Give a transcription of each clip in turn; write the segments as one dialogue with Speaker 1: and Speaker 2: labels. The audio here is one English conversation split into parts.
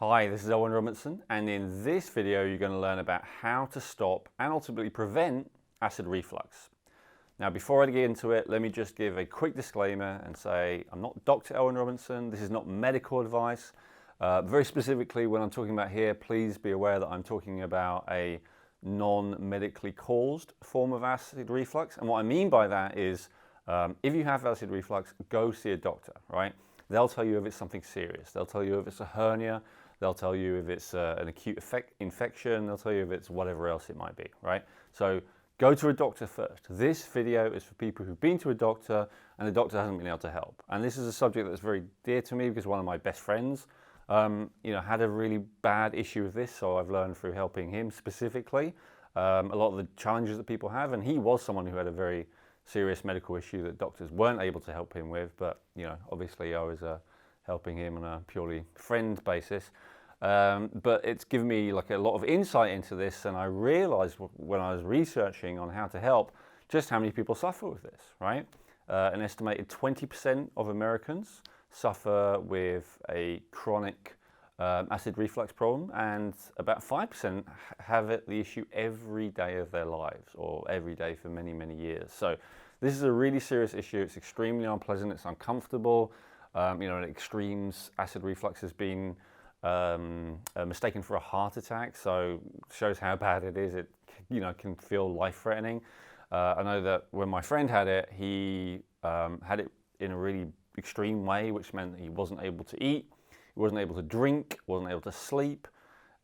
Speaker 1: Hi, this is Owen Robinson, and in this video you're going to learn about how to stop and ultimately prevent acid reflux. Now before I get into it, let me just give a quick disclaimer and say I'm not Dr. Owen Robinson, this is not medical advice. Very specifically, when I'm talking about here, please be aware that I'm talking about a non-medically caused form of acid reflux, and what I mean by that is if you have acid reflux, go see a doctor, right? They'll tell you if it's something serious, they'll tell you if it's a hernia, they'll tell you if it's an acute infection, they'll tell you if it's whatever else it might be, right? So go to a doctor first. This video is for people who've been to a doctor and the doctor hasn't been able to help. And this is a subject that's very dear to me because one of my best friends had a really bad issue with this, so I've learned through helping him specifically a lot of the challenges that people have, and he was someone who had a very serious medical issue that doctors weren't able to help him with, but obviously I was helping him on a purely friend basis. But it's given me like a lot of insight into this, and I realized when I was researching on how to help just how many people suffer with this, right? An estimated 20% of Americans suffer with a chronic acid reflux problem, and about 5% have the issue every day of their lives, or every day for many, many years. So this is a really serious issue. It's extremely unpleasant, it's uncomfortable. In extremes, acid reflux has been mistaken for a heart attack, so shows how bad it is. It can feel life-threatening. I know that when my friend had it, he had it in a really extreme way, which meant that he wasn't able to eat, he wasn't able to drink, wasn't able to sleep.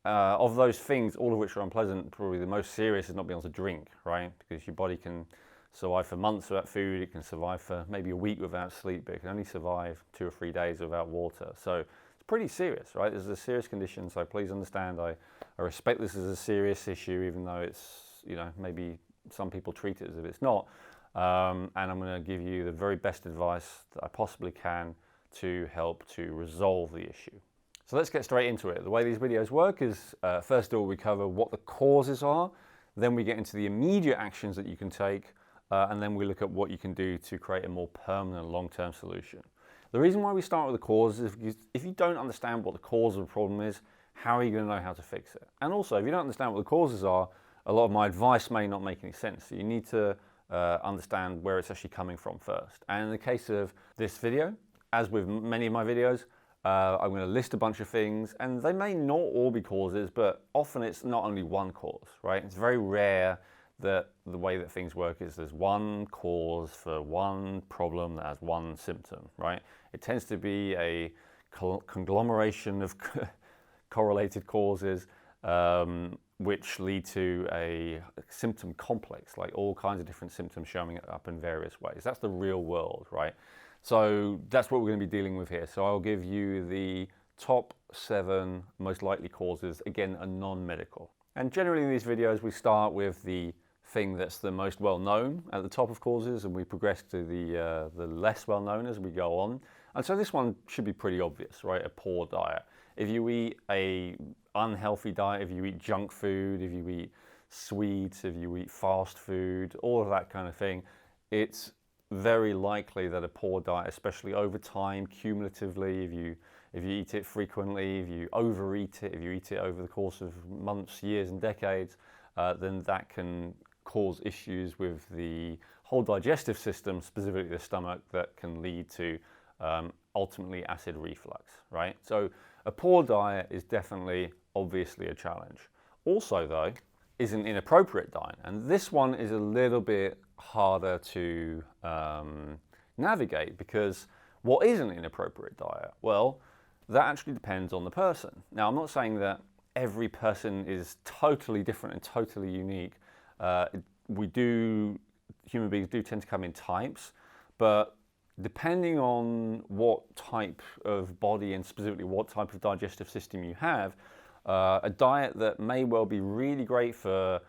Speaker 1: Of those things, all of which are unpleasant, probably the most serious is not being able to drink, right? Because your body can survive for months without food, it can survive for maybe a week without sleep, but it can only survive 2 or 3 days without water. So it's pretty serious, right? This is a serious condition, so please understand I respect this as a serious issue, even though it's, maybe some people treat it as if it's not. And I'm going to give you the very best advice that I possibly can to help to resolve the issue. So let's get straight into it. The way these videos work is, first of all, we cover what the causes are, then we get into the immediate actions that you can take, and then we look at what you can do to create a more permanent long-term solution. The reason why we start with the cause is because if you don't understand what the cause of the problem is, how are you going to know how to fix it? And also, if you don't understand what the causes are, a lot of my advice may not make any sense. So you need to understand where it's actually coming from first. And in the case of this video, as with many of my videos, I'm going to list a bunch of things, and they may not all be causes, but often it's not only one cause, right? It's very rare that the way that things work is there's one cause for one problem that has one symptom, right? It tends to be a conglomeration of correlated causes which lead to a symptom complex, like all kinds of different symptoms showing up in various ways. That's the real world, right? So that's what we're going to be dealing with here. So I'll give you the top 7 most likely causes, again, are non-medical. And generally in these videos, we start with the thing that's the most well-known at the top of causes, and we progress to the less well-known as we go on. And so this one should be pretty obvious, right? A poor diet. If you eat a unhealthy diet, if you eat junk food, if you eat sweets, if you eat fast food, all of that kind of thing, it's very likely that a poor diet, especially over time, cumulatively, if you eat it frequently, if you overeat it, if you eat it over the course of months, years and decades, then that can cause issues with the whole digestive system, specifically the stomach, that can lead to ultimately acid reflux, right? So a poor diet is definitely, obviously a challenge. Also though, is an inappropriate diet, and this one is a little bit harder to navigate, because what is an inappropriate diet? Well, that actually depends on the person. Now, I'm not saying that every person is totally different and totally unique. Human beings do tend to come in types, but depending on what type of body and specifically what type of digestive system you have, a diet that may well be really great for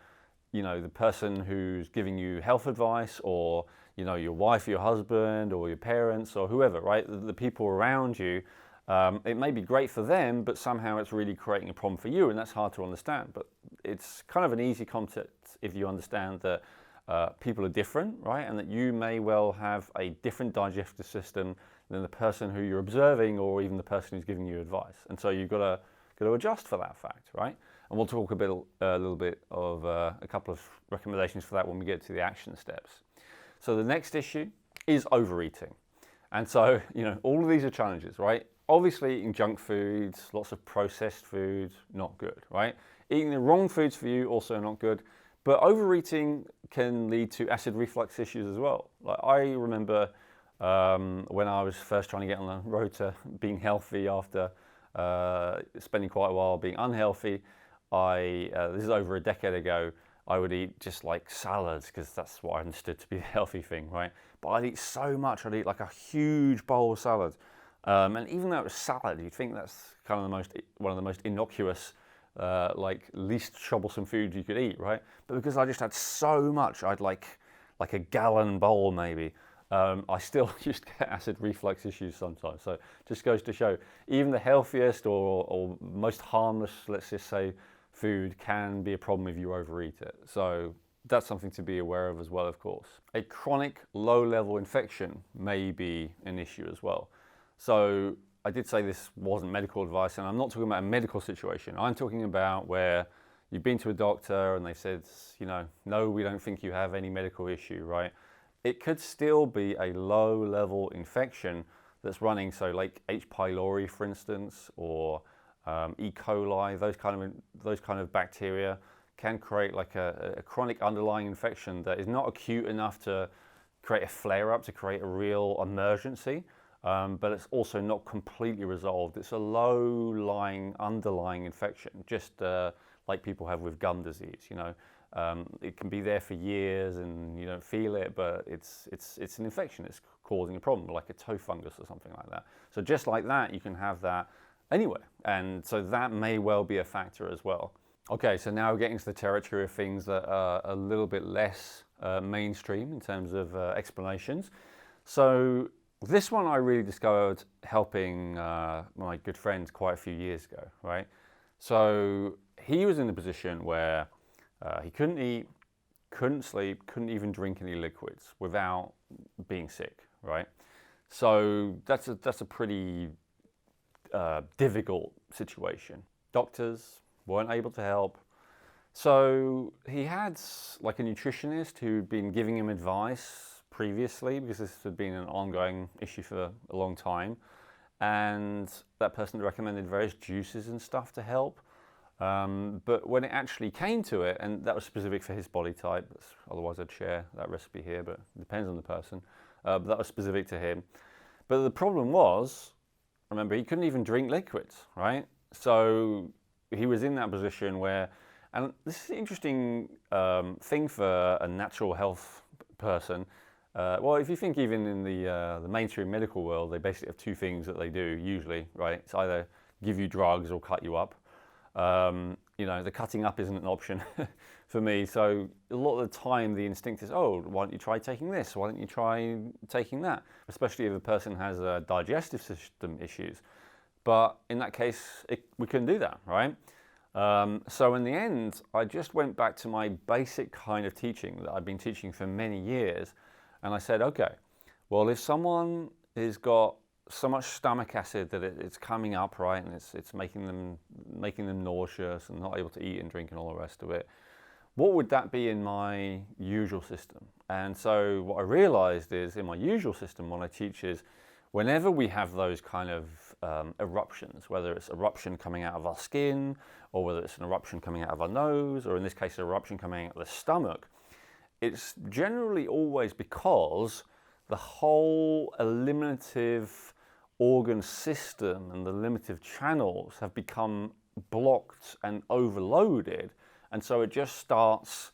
Speaker 1: the person who's giving you health advice, or your wife, your husband, or your parents, or whoever, right? The people around you, it may be great for them, but somehow it's really creating a problem for you, and that's hard to understand. But it's kind of an easy concept if you understand that people are different, right? And that you may well have a different digestive system than the person who you're observing, or even the person who's giving you advice. And so you've got to got to adjust for that fact, right? And we'll talk a little bit of a couple of recommendations for that when we get to the action steps. So the next issue is overeating. And so, all of these are challenges, right? Obviously, eating junk foods, lots of processed foods, not good, right? Eating the wrong foods for you, also not good. But overeating can lead to acid reflux issues as well. Like I remember when I was first trying to get on the road to being healthy after spending quite a while being unhealthy, this is over a decade ago, I would eat just like salads because that's what I understood to be the healthy thing, right? But I'd eat so much, I'd eat like a huge bowl of salad. And even though it was salad, you'd think that's kind of one of the most innocuous, least troublesome food you could eat, right? But because I just had so much, I'd like a gallon bowl maybe. I still used to get acid reflux issues sometimes. So it just goes to show, even the healthiest or most harmless, let's just say, food can be a problem if you overeat it. So that's something to be aware of as well, of course. A chronic low-level infection may be an issue as well. So I did say this wasn't medical advice, and I'm not talking about a medical situation. I'm talking about where you've been to a doctor and they said, no, we don't think you have any medical issue, right? It could still be a low-level infection that's running, so like H. pylori, for instance, or E. coli, those kind of bacteria can create like a chronic underlying infection that is not acute enough to create a flare-up, to create a real emergency, but it's also not completely resolved. It's a low-lying, underlying infection, just like people have with gum disease. It can be there for years and you don't feel it, but it's an infection. It's causing a problem, like a toe fungus or something like that. So just like that, you can have that anywhere, and so that may well be a factor as well. Okay, so now we're getting to the territory of things that are a little bit less mainstream in terms of explanations. So this one I really discovered helping my good friend quite a few years ago, right? So he was in a position where he couldn't eat, couldn't sleep, couldn't even drink any liquids without being sick, right? So that's a pretty difficult situation. Doctors weren't able to help. So he had like a nutritionist who'd been giving him advice previously, because this had been an ongoing issue for a long time. And that person recommended various juices and stuff to help. But when it actually came to it, and that was specific for his body type, otherwise I'd share that recipe here, but it depends on the person. But that was specific to him. But the problem was, remember, he couldn't even drink liquids, right? So he was in that position where, and this is an interesting thing for a natural health person. Well, if you think even in the mainstream medical world, they basically have two things that they do usually, right? It's either give you drugs or cut you up. The cutting up isn't an option for me. So a lot of the time the instinct is, oh, why don't you try taking this? Why don't you try taking that? Especially if a person has digestive system issues. But in that case, we couldn't do that, right? So in the end, I just went back to my basic kind of teaching that I've been teaching for many years. And I said, okay, well, if someone has got so much stomach acid that it's coming up, right, and it's making them nauseous and not able to eat and drink and all the rest of it, what would that be in my usual system? And so what I realized is in my usual system, what I teach is whenever we have those kind of eruptions, whether it's eruption coming out of our skin or whether it's an eruption coming out of our nose, or in this case, an eruption coming out of the stomach, it's generally always because the whole eliminative organ system and the eliminative channels have become blocked and overloaded, and so it just starts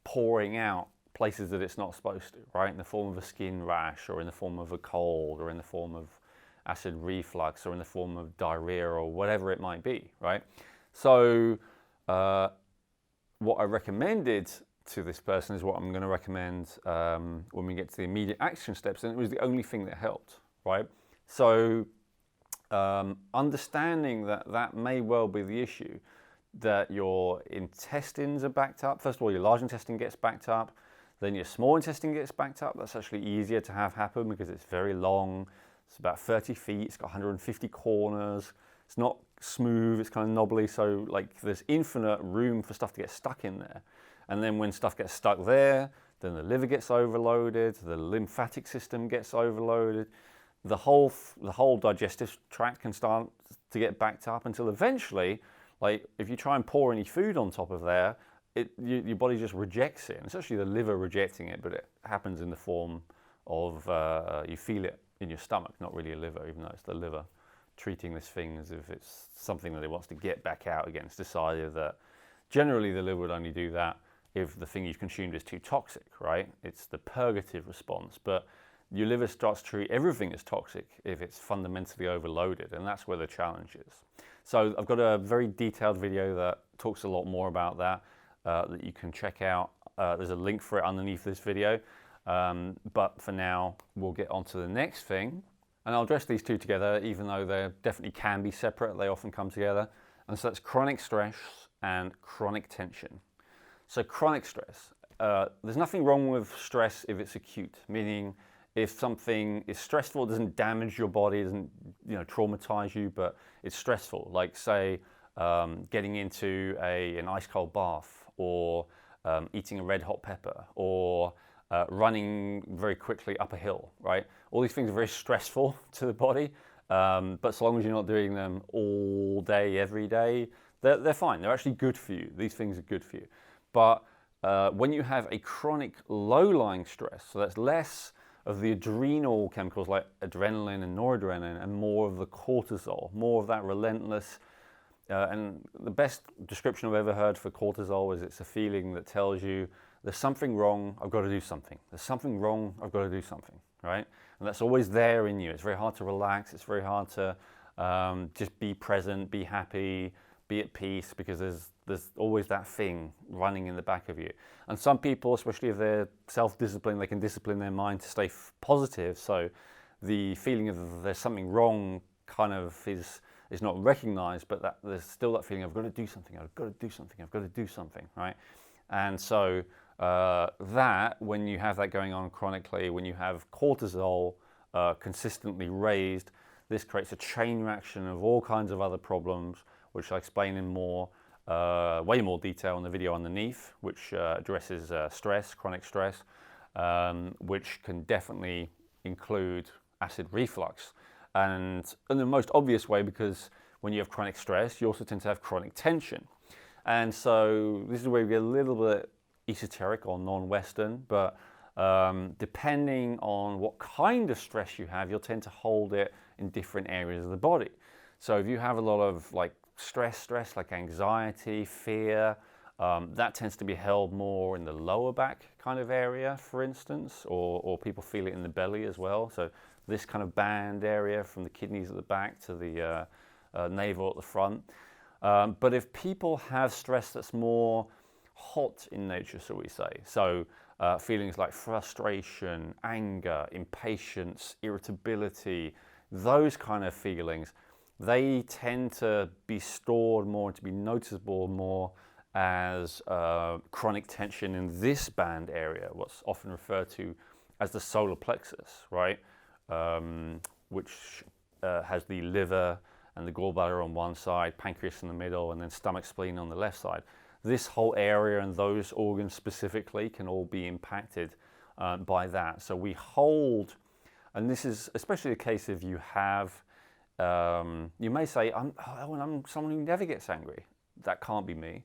Speaker 1: pouring out places that it's not supposed to, right? In the form of a skin rash, or in the form of a cold, or in the form of acid reflux, or in the form of diarrhea, or whatever it might be, right? So what I recommended to this person is what I'm going to recommend when we get to the immediate action steps, and it was the only thing that helped, right? So understanding that may well be the issue, that your intestines are backed up. First of all, your large intestine gets backed up, then your small intestine gets backed up. That's actually easier to have happen because it's very long. It's about 30 feet, it's got 150 corners. It's not smooth, it's kind of knobbly, so like there's infinite room for stuff to get stuck in there. And then when stuff gets stuck there, then the liver gets overloaded, the lymphatic system gets overloaded, the whole digestive tract can start to get backed up until eventually, like if you try and pour any food on top of there, your body just rejects it. And it's actually the liver rejecting it, but it happens in the form of, you feel it in your stomach, not really a liver, even though it's the liver treating this thing as if it's something that it wants to get back out again. It's decided that generally the liver would only do that if the thing you've consumed is too toxic, right? It's the purgative response, but your liver starts to treat everything as toxic if it's fundamentally overloaded, and that's where the challenge is. So I've got a very detailed video that talks a lot more about that, that you can check out. There's a link for it underneath this video, but for now, we'll get on to the next thing. And I'll address these two together, even though they definitely can be separate, they often come together. And so that's chronic stress and chronic tension. So chronic stress, there's nothing wrong with stress if it's acute, meaning if something is stressful, it doesn't damage your body, it doesn't traumatize you, but it's stressful. Like say, getting into an ice cold bath, or eating a red hot pepper, or running very quickly up a hill, right? All these things are very stressful to the body, but so long as you're not doing them all day, every day, they're fine. They're actually good for you. These things are good for you. But when you have a chronic low-lying stress, so that's less of the adrenal chemicals like adrenaline and noradrenaline and more of the cortisol, more of that relentless, and the best description I've ever heard for cortisol is it's a feeling that tells you there's something wrong, I've got to do something. There's something wrong, I've got to do something, right? And that's always there in you. It's very hard to relax. It's very hard to just be present, be happy, be at peace, because there's always that thing running in the back of you. And some people, especially if they're self-disciplined, they can discipline their mind to stay positive. So the feeling of there's something wrong kind of is not recognized, but that there's still that feeling, I've got to do something, I've got to do something, I've got to do something, right? And so that, when you have that going on chronically, when you have cortisol consistently raised, this creates a chain reaction of all kinds of other problems, which I explain in way more detail in the video underneath, which addresses stress, chronic stress, which can definitely include acid reflux. And in the most obvious way, because when you have chronic stress, you also tend to have chronic tension. And so this is where we get a little bit esoteric or non-Western, but depending on what kind of stress you have, you'll tend to hold it in different areas of the body. So if you have a lot of like stress like anxiety, fear, that tends to be held more in the lower back kind of area, for instance, or people feel it in the belly as well. So this kind of band area from the kidneys at the back to the navel at the front. But if people have stress that's more hot in nature, so we say, so feelings like frustration, anger, impatience, irritability, those kind of feelings, they tend to be stored more and to be noticeable more as chronic tension in this band area, what's often referred to as the solar plexus, right? Which has the liver and the gallbladder on one side, pancreas in the middle, and then stomach, spleen on the left side. This whole area and those organs specifically can all be impacted by that. So we hold, and this is especially the case if you have, you may say, I'm someone who never gets angry. That can't be me.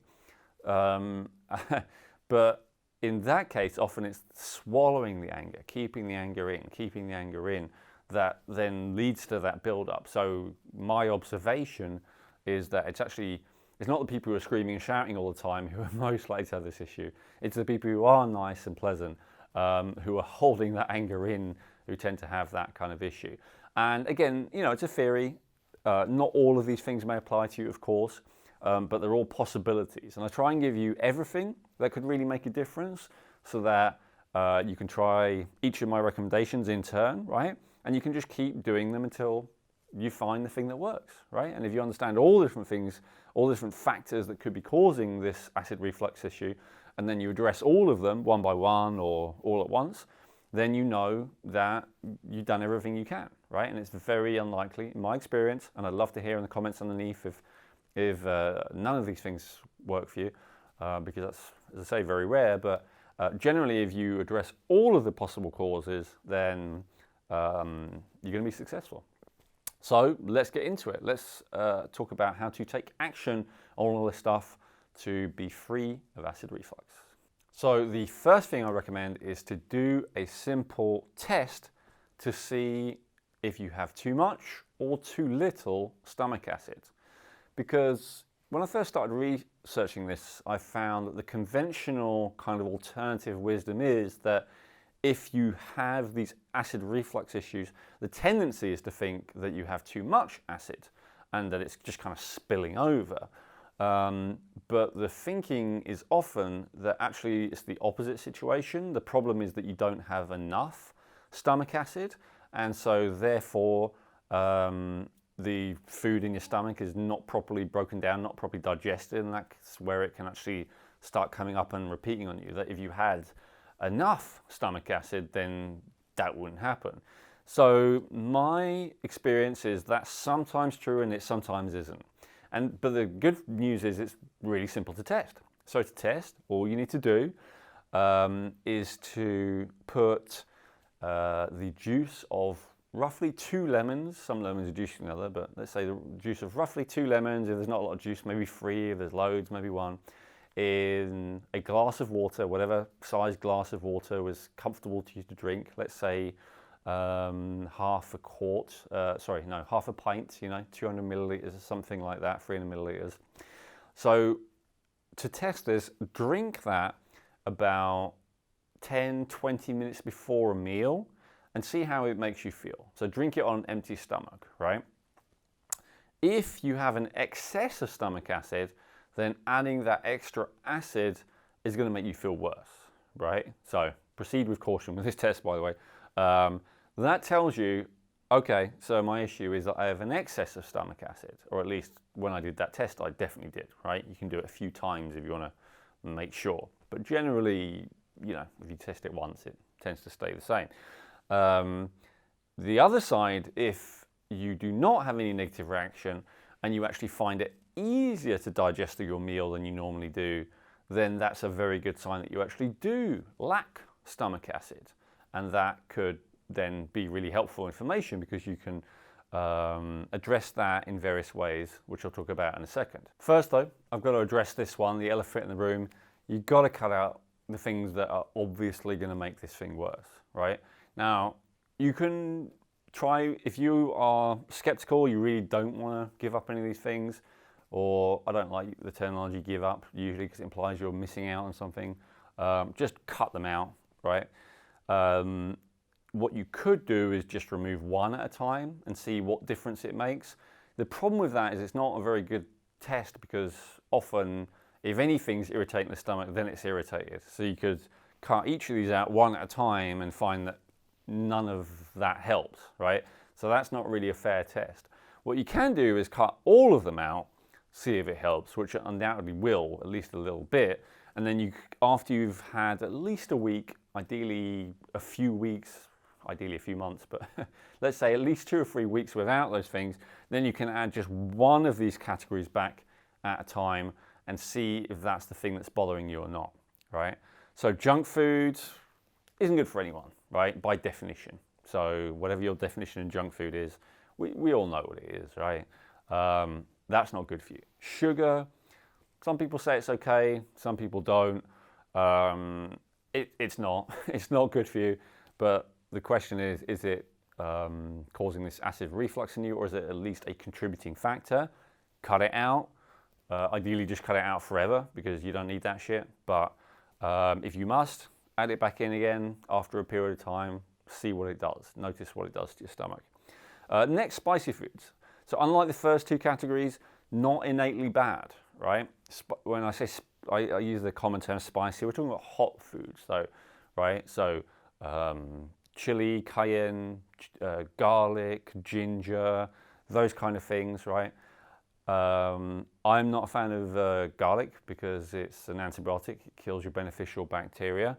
Speaker 1: But in that case, often it's swallowing the anger, keeping the anger in, that then leads to that build-up. So my observation is that it's not the people who are screaming and shouting all the time who are most likely to have this issue. It's the people who are nice and pleasant, who are holding that anger in, who tend to have that kind of issue. And again, it's a theory. Not all of these things may apply to you, of course, but they're all possibilities. And I try and give you everything that could really make a difference, so that you can try each of my recommendations in turn, right? And you can just keep doing them until you find the thing that works, right? And if you understand all the different things, all the different factors that could be causing this acid reflux issue, and then you address all of them one by one or all at once, then you know that you've done everything you can, right? And it's very unlikely, in my experience, and I'd love to hear in the comments underneath if none of these things work for you, because that's, as I say, very rare. But generally, if you address all of the possible causes, then you're going to be successful. So let's get into it. Let's talk about how to take action on all this stuff to be free of acid reflux. So the first thing I recommend is to do a simple test to see if you have too much or too little stomach acid. Because when I first started researching this, I found that the conventional kind of alternative wisdom is that if you have these acid reflux issues, the tendency is to think that you have too much acid and that it's just kind of spilling over. But the thinking is often that actually it's the opposite situation. The problem is that you don't have enough stomach acid, and so therefore the food in your stomach is not properly broken down, not properly digested, and that's where it can actually start coming up and repeating on you. That if you had enough stomach acid, then that wouldn't happen. So my experience is that's sometimes true and it sometimes isn't. But the good news is it's really simple to test. So to test, all you need to do is to put the juice of roughly 2 lemons. Some lemons are juicier than others, but let's say the juice of roughly 2 lemons. If there's not a lot of juice, maybe 3. If there's loads, maybe 1. In a glass of water, whatever size glass of water was comfortable to you to drink. Let's say half a pint, 200 milliliters or something like that, 300 milliliters. So to test this, drink that about 10-20 minutes before a meal and see how it makes you feel. So drink it on an empty stomach, right? If you have an excess of stomach acid, then adding that extra acid is going to make you feel worse, right? So proceed with caution with this test, by the way. That tells you, okay, so my issue is that I have an excess of stomach acid, or at least when I did that test, I definitely did, right? You can do it a few times if you want to make sure. But generally, if you test it once, it tends to stay the same. The other side, if you do not have any negative reaction and you actually find it easier to digest your meal than you normally do, then that's a very good sign that you actually do lack stomach acid. And that could then be really helpful information because you can address that in various ways, which I'll talk about in a second. First though, I've got to address this one, the elephant in the room. You've got to cut out the things that are obviously going to make this thing worse, right? Now, you can try, if you are skeptical, you really don't want to give up any of these things, or I don't like the terminology give up usually because it implies you're missing out on something, just cut them out, right? What you could do is just remove one at a time and see what difference it makes. The problem with that is it's not a very good test because often if anything's irritating the stomach, then it's irritated. So you could cut each of these out one at a time and find that none of that helps, right? So that's not really a fair test. What you can do is cut all of them out, see if it helps, which it undoubtedly will, at least a little bit. And then after you've had at least a week, ideally a few weeks, ideally a few months, but let's say at least 2 or 3 weeks without those things, then you can add just one of these categories back at a time and see if that's the thing that's bothering you or not, right? So junk food isn't good for anyone, right, by definition. So whatever your definition of junk food is, we all know what it is, right? That's not good for you. Sugar, some people say it's okay, some people don't. It's not. It's not good for you, but the question is it causing this acid reflux in you, or is it at least a contributing factor? Cut it out. Ideally, just cut it out forever because you don't need that shit. But if you must, add it back in again after a period of time. See what it does. Notice what it does to your stomach. Next, spicy foods. So unlike the first 2 categories, not innately bad, right? When I say I use the common term spicy, we're talking about hot foods, though, right? So chili, cayenne, garlic, ginger, those kind of things, right? I'm not a fan of garlic because it's an antibiotic. It kills your beneficial bacteria.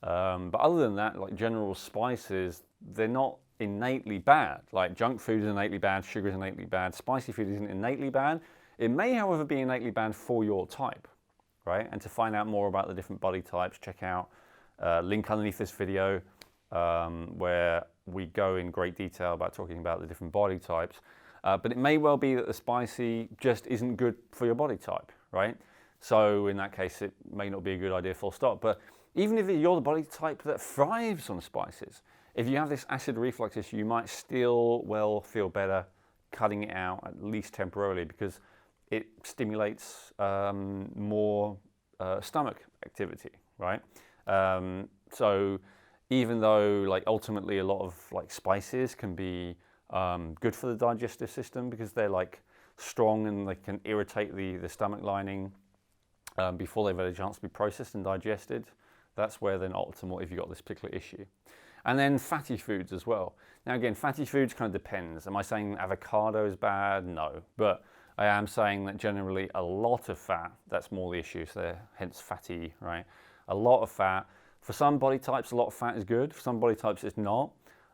Speaker 1: But other than that, like general spices, they're not innately bad. Like junk food is innately bad, sugar is innately bad, spicy food isn't innately bad. It may, however, be innately bad for your type, right? And to find out more about the different body types, check out link underneath this video where we go in great detail about talking about the different body types. But it may well be that the spicy just isn't good for your body type, right? So in that case, it may not be a good idea, full stop. But even if you're the body type that thrives on spices, if you have this acid reflux issue, you might still well feel better cutting it out, at least temporarily, because it stimulates more stomach activity, right? So even though like ultimately a lot of like spices can be good for the digestive system because they're like strong and they can irritate the stomach lining before they've had a chance to be processed and digested, that's where they're not optimal if you've got this particular issue. And then fatty foods as well. Now again, fatty foods kind of depends. Am I saying avocado is bad? No. But I am saying that generally a lot of fat, that's more the issue, so hence fatty, right? A lot of fat. For some body types, a lot of fat is good. For some body types, it's not.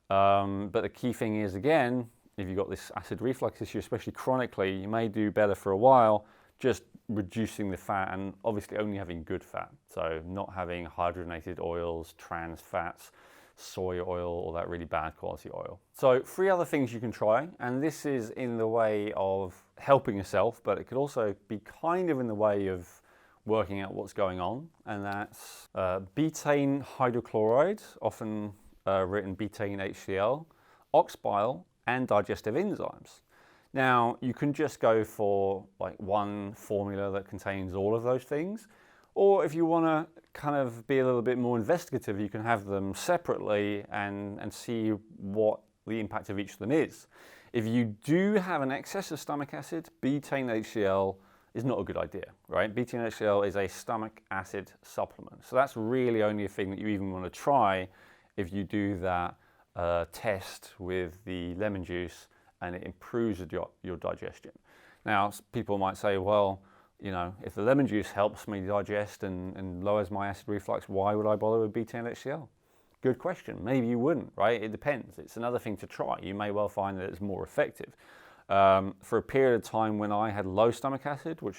Speaker 1: But the key thing is, again, if you've got this acid reflux issue, especially chronically, you may do better for a while just reducing the fat and obviously only having good fat. So not having hydrogenated oils, trans fats, soy oil, or that really bad quality oil. So 3 other things you can try, and this is in the way of helping yourself, but it could also be kind of in the way of working out what's going on, and that's betaine hydrochloride, often written betaine HCl, ox bile, and digestive enzymes. Now, you can just go for like one formula that contains all of those things, or if you want to kind of be a little bit more investigative, you can have them separately and see what the impact of each of them is. If you do have an excess of stomach acid, betaine HCl is not a good idea, right? Betaine HCl is a stomach acid supplement. So that's really only a thing that you even want to try if you do that test with the lemon juice and it improves your digestion. Now, people might say, well, you know, if the lemon juice helps me digest and lowers my acid reflux, why would I bother with betaine HCl? Good question. Maybe you wouldn't, right? It depends. It's another thing to try. You may well find that it's more effective. For a period of time when I had low stomach acid, which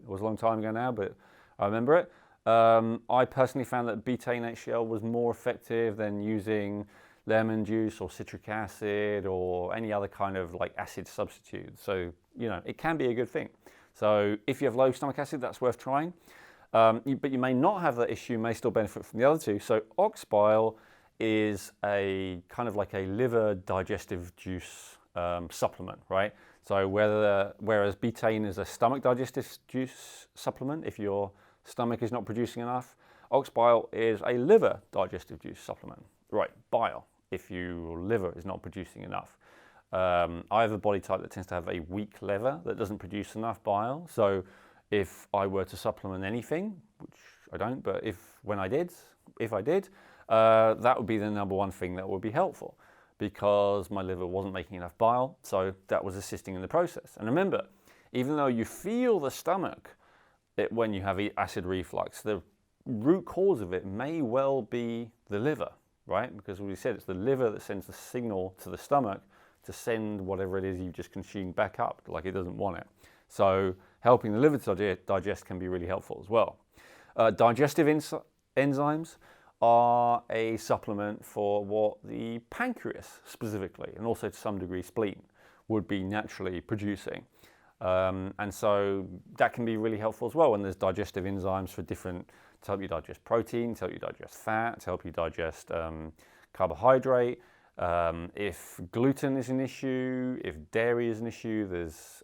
Speaker 1: was a long time ago now, but I remember it, I personally found that betaine HCl was more effective than using lemon juice or citric acid or any other kind of like acid substitute. So, you know, it can be a good thing. So if you have low stomach acid, that's worth trying. But you may not have that issue, you may still benefit from the other two. So ox bile is a kind of like a liver digestive juice supplement, right? So whereas betaine is a stomach digestive juice supplement, if your stomach is not producing enough, ox bile is a liver digestive juice supplement. Right, bile, if your liver is not producing enough. I have a body type that tends to have a weak liver that doesn't produce enough bile. So if I were to supplement anything, which I don't, but if I did, that would be the #1 thing that would be helpful because my liver wasn't making enough bile. So that was assisting in the process. And remember, even though you feel the stomach when you have acid reflux, the root cause of it may well be the liver, right? Because we said it's the liver that sends the signal to the stomach to send whatever it is you just consumed back up, like it doesn't want it. So helping the liver to digest can be really helpful as well. Digestive enzymes are a supplement for what the pancreas specifically, and also to some degree spleen, would be naturally producing. And so that can be really helpful as well when there's digestive enzymes for different, to help you digest protein, to help you digest fat, to help you digest carbohydrate. If gluten is an issue, if dairy is an issue, there's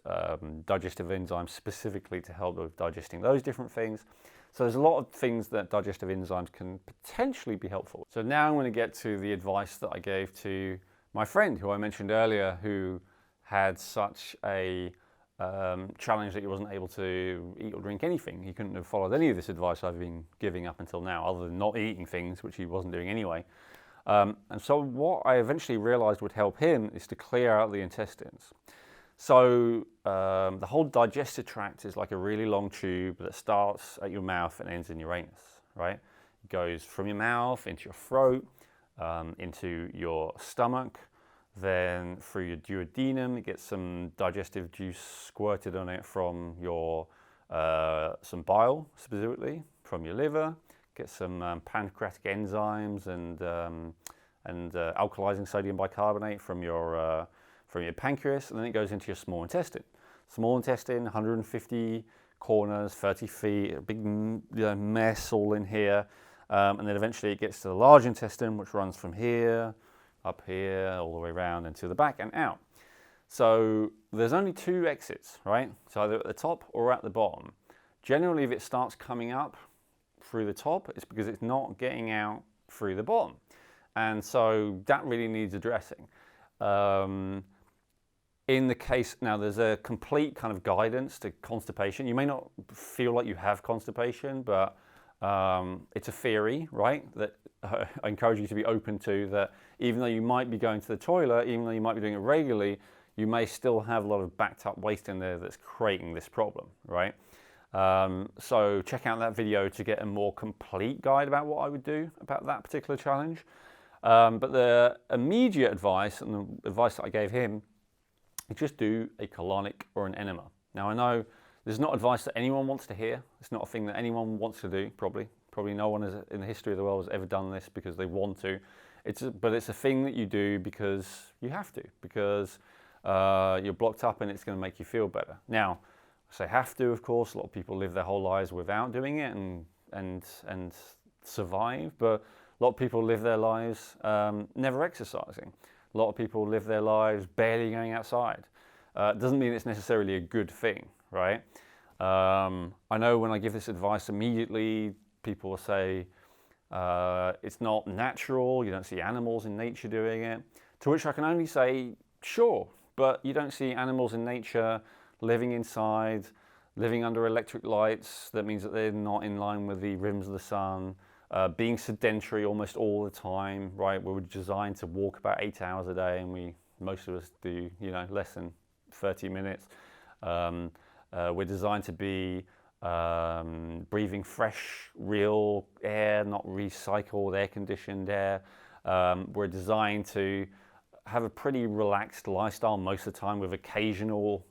Speaker 1: digestive enzymes specifically to help with digesting those different things. So there's a lot of things that digestive enzymes can potentially be helpful. So now I'm going to get to the advice that I gave to my friend who I mentioned earlier, who had such a challenge that he wasn't able to eat or drink anything. He couldn't have followed any of this advice I've been giving up until now, other than not eating things, which he wasn't doing anyway. And so what I eventually realized would help him is to clear out the intestines. So the whole digestive tract is like a really long tube that starts at your mouth and ends in your anus, right? goes from your mouth into your throat, into your stomach, then through your duodenum. It gets some digestive juice squirted on it from your some bile, specifically from your liver. Get some pancreatic enzymes and alkalizing sodium bicarbonate from your pancreas, and then it goes into your small intestine. Small intestine, 150 corners, 30 feet, a big mess all in here. And then eventually it gets to the large intestine, which runs from here, up here, all the way around and to the back and out. So there's only two exits, right? So either at the top or at the bottom. Generally, if it starts coming up through the top, it's because it's not getting out through the bottom. And so that really needs addressing. In the case, now there's a complete kind of guidance to constipation. You may not feel like you have constipation, but it's a theory, right? That I encourage you to be open to, that even though you might be going to the toilet, even though you might be doing it regularly, you may still have a lot of backed up waste in there that's creating this problem, right? So check out that video to get a more complete guide about what I would do about that particular challenge. But the immediate advice, and the advice that I gave him, is just do a colonic or an enema. Now I know this is not advice that anyone wants to hear. It's not a thing that anyone wants to do, probably. Probably no one in the history of the world has ever done this because they want to. But it's a thing that you do because you have to, because you're blocked up and it's going to make you feel better. Now, I say have to, of course. A lot of people live their whole lives without doing it and survive, but a lot of people live their lives never exercising. A lot of people live their lives barely going outside. It doesn't mean it's necessarily a good thing, right? I know when I give this advice, immediately people will say it's not natural, you don't see animals in nature doing it. To which I can only say, sure, but you don't see animals in nature living inside, living under electric lights. That means that they're not in line with the rhythms of the sun. Being sedentary almost all the time, right? We're designed to walk about 8 hours a day, and most of us do, less than 30 minutes. We're designed to be breathing fresh, real air, not recycled, air-conditioned air. We're designed to have a pretty relaxed lifestyle most of the time, with occasional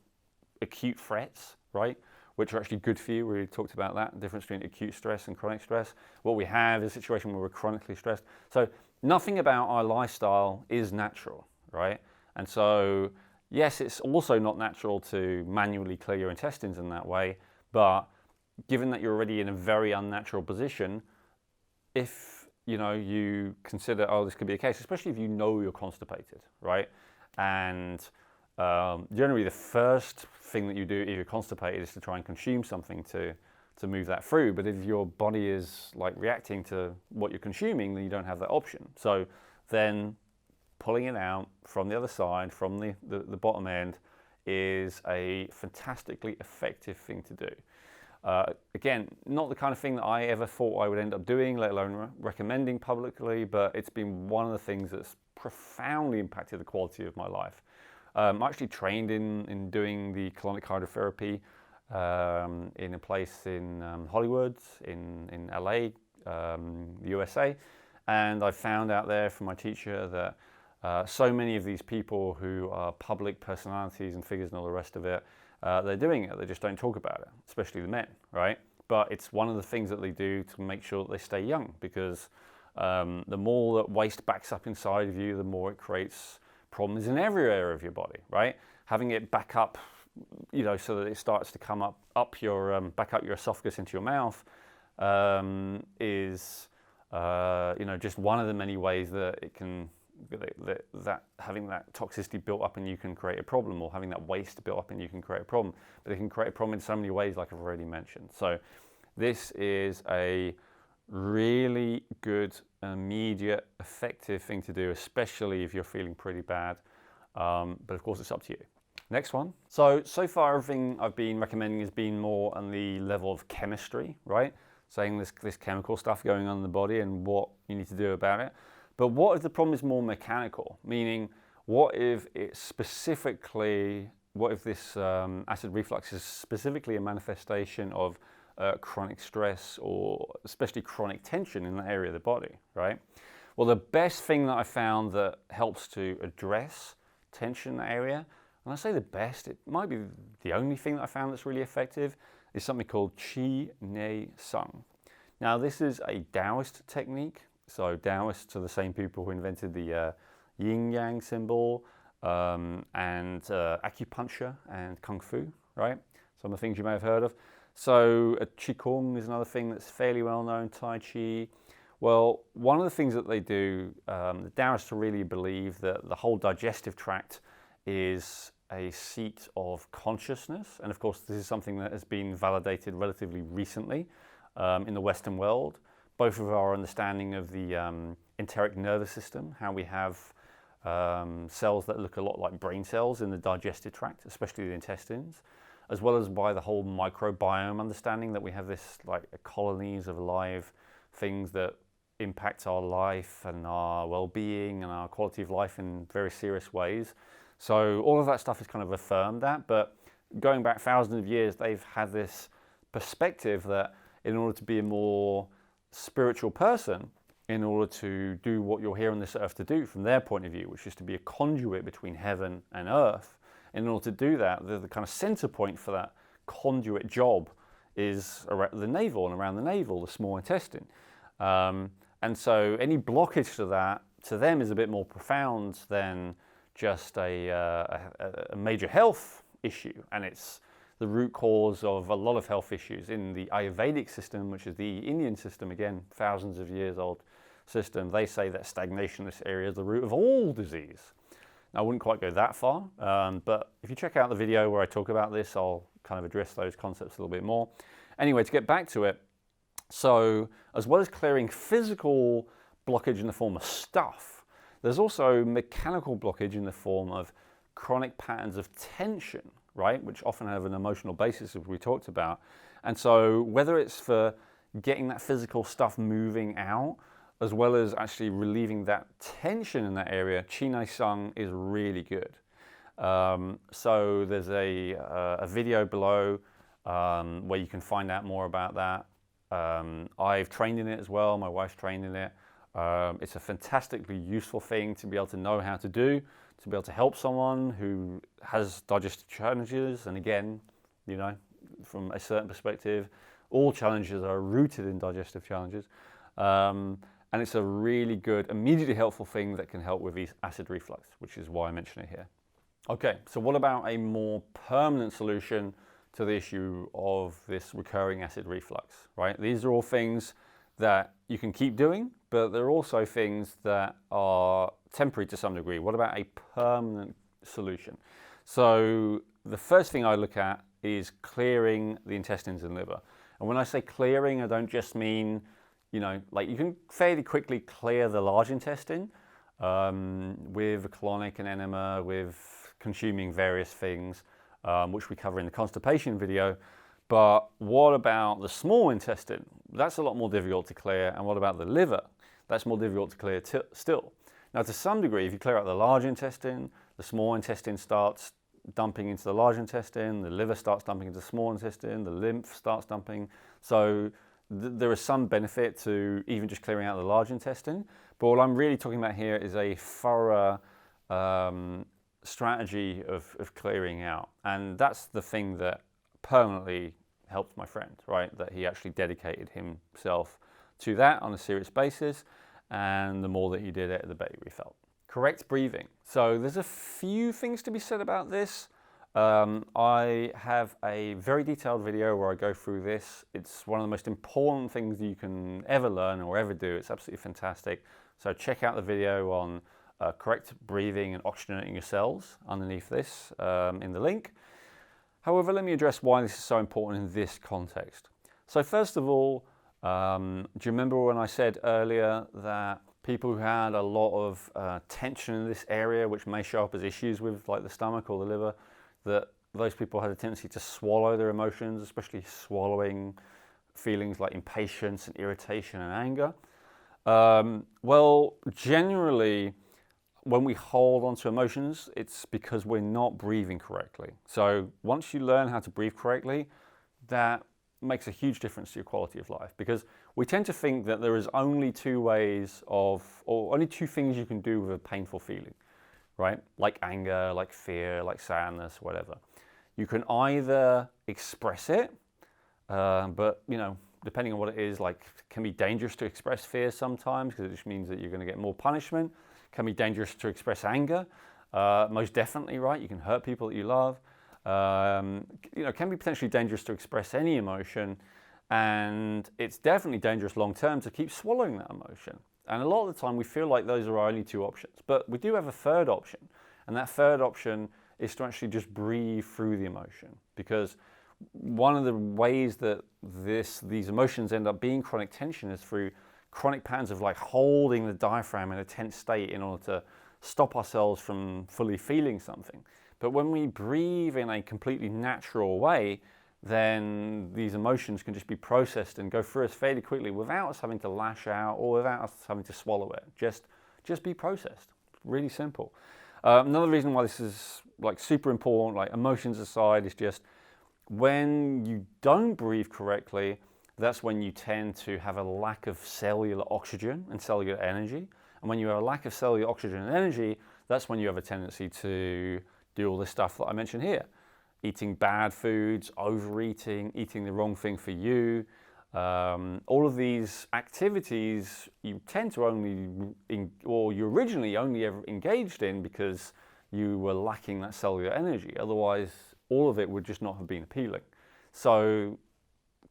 Speaker 1: acute threats, right? Which are actually good for you. We talked about that, the difference between acute stress and chronic stress. What we have is a situation where we're chronically stressed. So nothing about our lifestyle is natural, right? And so, yes, it's also not natural to manually clear your intestines in that way, but given that you're already in a very unnatural position, if you consider, oh, this could be a case, especially if you know you're constipated, right? And generally the first thing that you do if you're constipated is to try and consume something to move that through. But if your body is like reacting to what you're consuming, then you don't have that option. So then pulling it out from the other side, from the bottom end, is a fantastically effective thing to do. Again, not the kind of thing that I ever thought I would end up doing, let alone recommending publicly, but it's been one of the things that's profoundly impacted the quality of my life. I'm actually trained in doing the colonic hydrotherapy in a place in Hollywood, in LA, the USA, and I found out there from my teacher that so many of these people who are public personalities and figures and all the rest of it, they're doing it, they just don't talk about it, especially the men, right? But it's one of the things that they do to make sure that they stay young, because the more that waste backs up inside of you, the more it creates problems in every area of your body, right? Having it back up, so that it starts to come up your back up your esophagus into your mouth, is just one of the many ways that it can that having that toxicity built up in you can create a problem, or having that waste built up in you can create a problem. But it can create a problem in so many ways, like I've already mentioned. So this is a really good, immediate, effective thing to do, especially if you're feeling pretty bad. But of course, it's up to you. Next one. So far, everything I've been recommending has been more on the level of chemistry, right? Saying this chemical stuff going on in the body and what you need to do about it. But what if the problem is more mechanical? Meaning, what if this acid reflux is specifically a manifestation of chronic stress or especially chronic tension in that area of the body, right? Well, the best thing that I found that helps to address tension in that area, and I say the best, it might be the only thing that I found that's really effective, is something called Qi Nei Sung. Now, this is a Taoist technique. So Taoists are the same people who invented the yin-yang symbol and acupuncture and kung fu, right? Some of the things you may have heard of. So Qigong is another thing that's fairly well known, Tai Chi. Well, one of the things that they do, the Taoists really believe that the whole digestive tract is a seat of consciousness. And of course, this is something that has been validated relatively recently in the Western world. Both of our understanding of the enteric nervous system, how we have cells that look a lot like brain cells in the digestive tract, especially the intestines, as well as by the whole microbiome understanding that we have this like colonies of live things that impact our life and our well-being and our quality of life in very serious ways. So all of that stuff has kind of affirmed that, but going back thousands of years, they've had this perspective that in order to be a more spiritual person, in order to do what you're here on this earth to do from their point of view, which is to be a conduit between heaven and earth, in order to do that, the kind of center point for that conduit job is around the navel, and around the navel, the small intestine. And so any blockage to that, to them, is a bit more profound than just a major health issue. And it's the root cause of a lot of health issues in the Ayurvedic system, which is the Indian system, again, thousands of years old system. They say that stagnation in this area is the root of all disease. Now, I wouldn't quite go that far, but if you check out the video where I talk about this, I'll kind of address those concepts a little bit more. Anyway, to get back to it, so as well as clearing physical blockage in the form of stuff, there's also mechanical blockage in the form of chronic patterns of tension, right, which often have an emotional basis, as we talked about. And so whether it's for getting that physical stuff moving out, as well as actually relieving that tension in that area, Qi Nei Sung is really good. So there's a video below where you can find out more about that. I've trained in it as well, my wife's trained in it. It's a fantastically useful thing to be able to know how to do, to be able to help someone who has digestive challenges. And again, you know, from a certain perspective, all challenges are rooted in digestive challenges. And it's a really good, immediately helpful thing that can help with acid reflux, which is why I mention it here. Okay, so what about a more permanent solution to the issue of this recurring acid reflux, right? These are all things that you can keep doing, but they're also things that are temporary to some degree. What about a permanent solution? So the first thing I look at is clearing the intestines and liver. And when I say clearing, I don't just mean, you know, like you can fairly quickly clear the large intestine with a colonic and enema, with consuming various things, which we cover in the constipation video. But what about the small intestine? That's a lot more difficult to clear. And what about the liver? That's more difficult to clear still. Now, to some degree, if you clear out the large intestine, the small intestine starts dumping into the large intestine, the liver starts dumping into the small intestine, the lymph starts dumping. So there is some benefit to even just clearing out the large intestine. But what I'm really talking about here is a thorough strategy of clearing out. And that's the thing that permanently helped my friend, right? That he actually dedicated himself to that on a serious basis. And the more that he did it, the better he felt. Correct breathing. So there's a few things to be said about this. I have a very detailed video where I go through this. It's one of the most important things you can ever learn or ever do. It's absolutely fantastic. So check out the video on correct breathing and oxygenating your cells underneath this in the link. However, let me address why this is so important in this context. So first of all, do you remember when I said earlier that people who had a lot of tension in this area, which may show up as issues with like the stomach or the liver, that those people had a tendency to swallow their emotions, especially swallowing feelings like impatience and irritation and anger? Well, generally, when we hold on to emotions, it's because we're not breathing correctly. So once you learn how to breathe correctly, that makes a huge difference to your quality of life, because we tend to think that there is only two ways of, or only two things you can do with a painful feeling, right? Like anger, like fear, like sadness, whatever. You can either express it, but depending on what it is, like, it can be dangerous to express fear sometimes because it just means that you're going to get more punishment. It can be dangerous to express anger, most definitely, right? You can hurt people that you love. It can be potentially dangerous to express any emotion, and it's definitely dangerous long term to keep swallowing that emotion. And a lot of the time we feel like those are our only two options, but we do have a third option, and that third option is to actually just breathe through the emotion, because one of the ways that these emotions end up being chronic tension is through chronic patterns of like holding the diaphragm in a tense state in order to stop ourselves from fully feeling something. But when we breathe in a completely natural way, then these emotions can just be processed and go through us fairly quickly without us having to lash out or without us having to swallow it. Just be processed. Really simple. Another reason why this is like super important, like emotions aside, is just when you don't breathe correctly, that's when you tend to have a lack of cellular oxygen and cellular energy. And when you have a lack of cellular oxygen and energy, that's when you have a tendency to do all this stuff that I mentioned here. Eating bad foods, overeating, eating the wrong thing for you. All of these activities you tend to you originally only ever engaged in because you were lacking that cellular energy. Otherwise, all of it would just not have been appealing. So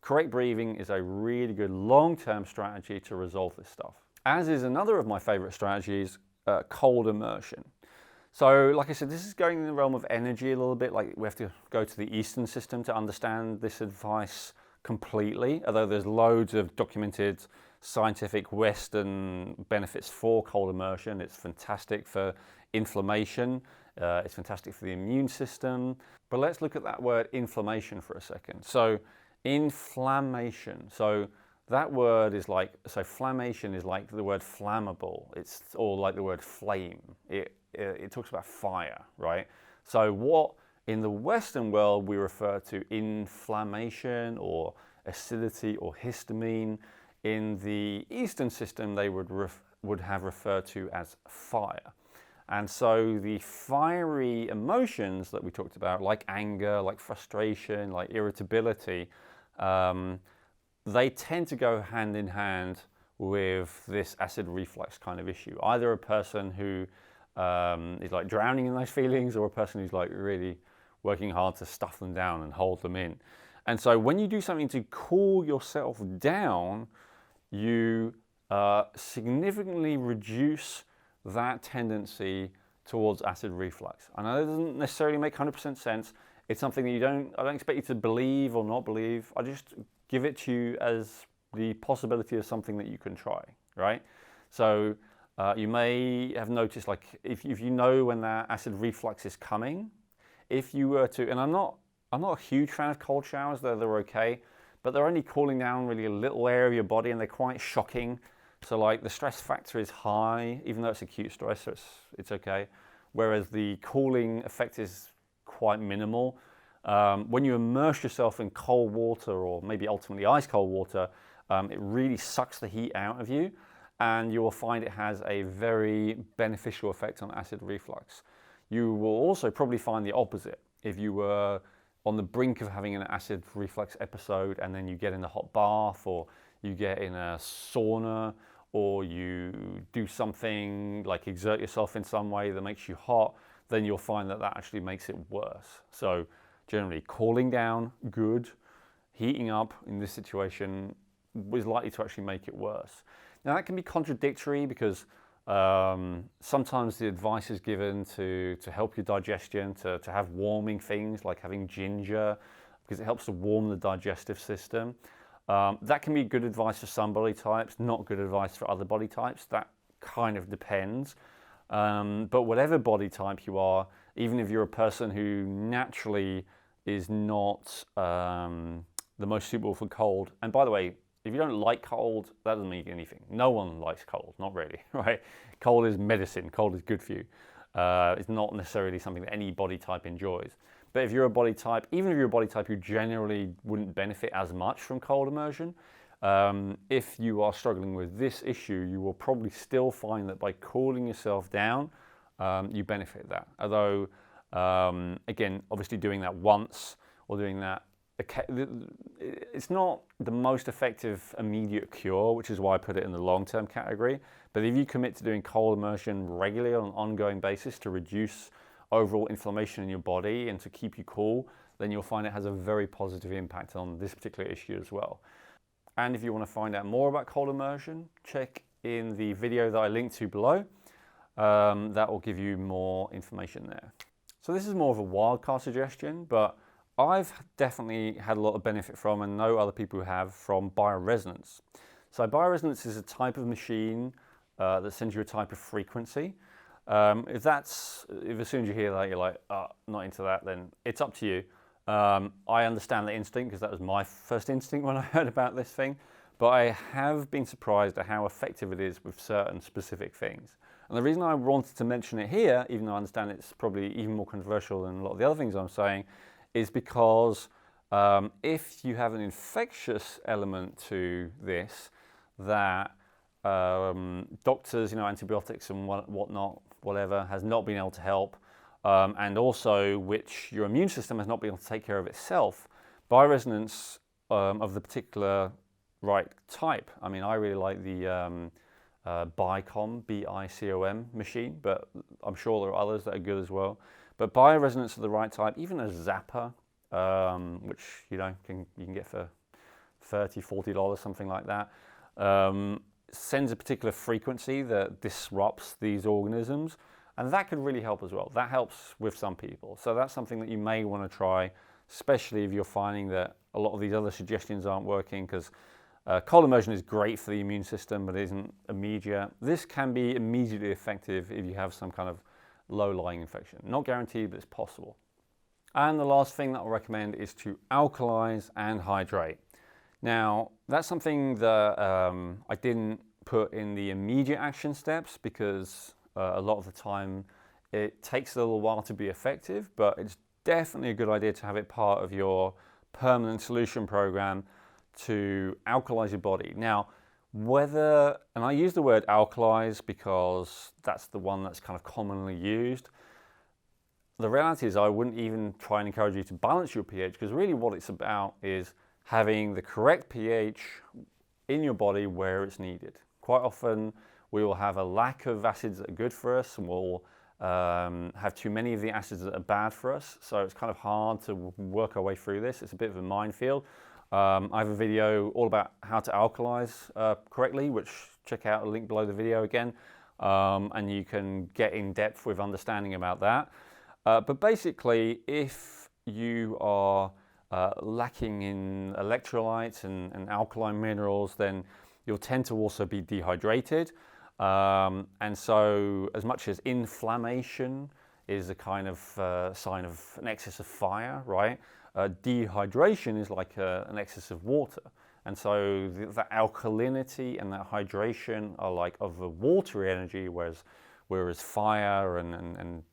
Speaker 1: correct breathing is a really good long-term strategy to resolve this stuff. As is another of my favorite strategies, cold immersion. So like I said, this is going in the realm of energy a little bit. Like, we have to go to the Eastern system to understand this advice completely, although there's loads of documented scientific Western benefits for cold immersion. It's fantastic for inflammation. It's fantastic for the immune system. But let's look at that word inflammation for a second. So inflammation. So that word is like, so flammation is like the word flammable. It's or like the word flame. It talks about fire, right? So what in the Western world we refer to inflammation or acidity or histamine, in the Eastern system they would have referred to as fire. And so the fiery emotions that we talked about, like anger, like frustration, like irritability, they tend to go hand in hand with this acid reflux kind of issue. Either a person who is like drowning in those feelings, or a person who's like really working hard to stuff them down and hold them in. And so when you do something to cool yourself down, you significantly reduce that tendency towards acid reflux. I know it doesn't necessarily make 100% sense. It's something that I don't expect you to believe or not believe. I just give it to you as the possibility of something that you can try, right? So you may have noticed, like, if you know when that acid reflux is coming, if you were to, and I'm not a huge fan of cold showers, though they're okay, but they're only cooling down really a little area of your body, and they're quite shocking. So like the stress factor is high, even though it's acute stress, so it's okay. Whereas the cooling effect is quite minimal. When you immerse yourself in cold water, or maybe ultimately ice cold water, it really sucks the heat out of you, and you will find it has a very beneficial effect on acid reflux. You will also probably find the opposite. If you were on the brink of having an acid reflux episode and then you get in a hot bath, or you get in a sauna, or you do something like exert yourself in some way that makes you hot, then you'll find that actually makes it worse. So generally, cooling down, good. Heating up in this situation is likely to actually make it worse. Now that can be contradictory, because sometimes the advice is given to help your digestion, to have warming things like having ginger, because it helps to warm the digestive system. That can be good advice for some body types, not good advice for other body types. That kind of depends. But whatever body type you are, even if you're a person who naturally is not the most suitable for cold, and by the way, if you don't like cold, that doesn't mean anything. No one likes cold, not really, right? Cold is medicine, cold is good for you. It's not necessarily something that any body type enjoys. But if you're a body type, even if you're a body type who generally wouldn't benefit as much from cold immersion, if you are struggling with this issue, you will probably still find that by cooling yourself down, you benefit that. Although, again, obviously doing that once or doing that, it's not the most effective immediate cure, which is why I put it in the long-term category. But if you commit to doing cold immersion regularly on an ongoing basis to reduce overall inflammation in your body and to keep you cool, then you'll find it has a very positive impact on this particular issue as well. And if you want to find out more about cold immersion, check in the video that I linked to below. That will give you more information there. So this is more of a wildcard suggestion, but I've definitely had a lot of benefit from, and know other people who have, from Bioresonance. So Bioresonance is a type of machine that sends you a type of frequency. If as soon as you hear that, you're like, oh, not into that, then it's up to you. I understand the instinct, because that was my first instinct when I heard about this thing, but I have been surprised at how effective it is with certain specific things. And the reason I wanted to mention it here, even though I understand it's probably even more controversial than a lot of the other things I'm saying, is because if you have an infectious element to this that doctors, antibiotics and whatnot, whatever, has not been able to help, and also which your immune system has not been able to take care of itself, Bioresonance of the particular right type. I mean, I really like the Bicom, B-I-C-O-M machine, but I'm sure there are others that are good as well. But Bioresonance of the right type, even a zapper, which you can get for $30, $40, something like that, sends a particular frequency that disrupts these organisms, and that could really help as well. That helps with some people. So that's something that you may want to try, especially if you're finding that a lot of these other suggestions aren't working, because cold immersion is great for the immune system, but it isn't immediate. This can be immediately effective if you have some kind of low-lying infection. Not guaranteed, but it's possible. And the last thing that I'll recommend is to alkalise and hydrate. Now, that's something that I didn't put in the immediate action steps, because a lot of the time it takes a little while to be effective, but it's definitely a good idea to have it part of your permanent solution program to alkalise your body. Now, and I use the word alkalise because that's the one that's kind of commonly used. The reality is I wouldn't even try and encourage you to balance your pH, because really what it's about is having the correct pH in your body where it's needed. Quite often we will have a lack of acids that are good for us, and we'll have too many of the acids that are bad for us. So it's kind of hard to work our way through this. It's a bit of a minefield. I have a video all about how to alkalise correctly, which check out a link below the video again, and you can get in depth with understanding about that. But basically, if you are lacking in electrolytes and alkaline minerals, then you'll tend to also be dehydrated. And so as much as inflammation is a kind of sign of an excess of fire, right? Dehydration is like an excess of water. And so the alkalinity and that hydration are like of a watery energy, whereas fire and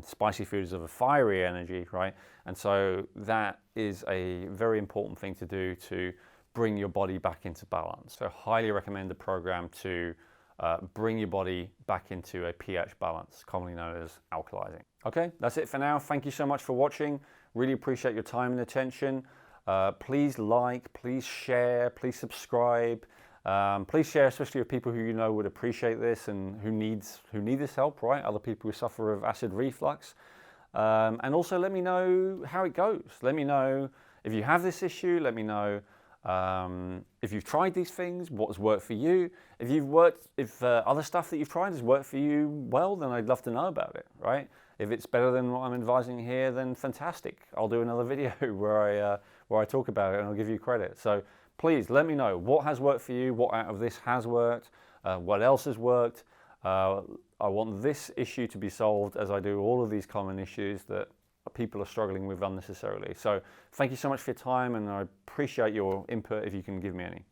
Speaker 1: spicy food is of a fiery energy, right? And so that is a very important thing to do to bring your body back into balance. So highly recommend the program to bring your body back into a pH balance, commonly known as alkalizing. Okay, that's it for now. Thank you so much for watching. Really appreciate your time and attention. Please like, please share, please subscribe. Please share, especially with people who you know would appreciate this and who need this help, right? Other people who suffer of acid reflux. And also let me know how it goes. Let me know if you have this issue. Let me know if you've tried these things, what's worked for you. If other stuff that you've tried has worked for you well, then I'd love to know about it, right? If it's better than what I'm advising here, then fantastic. I'll do another video where I talk about it and I'll give you credit. So please let me know what has worked for you, what out of this has worked, what else has worked. I want this issue to be solved, as I do all of these common issues that people are struggling with unnecessarily. So thank you so much for your time, and I appreciate your input if you can give me any.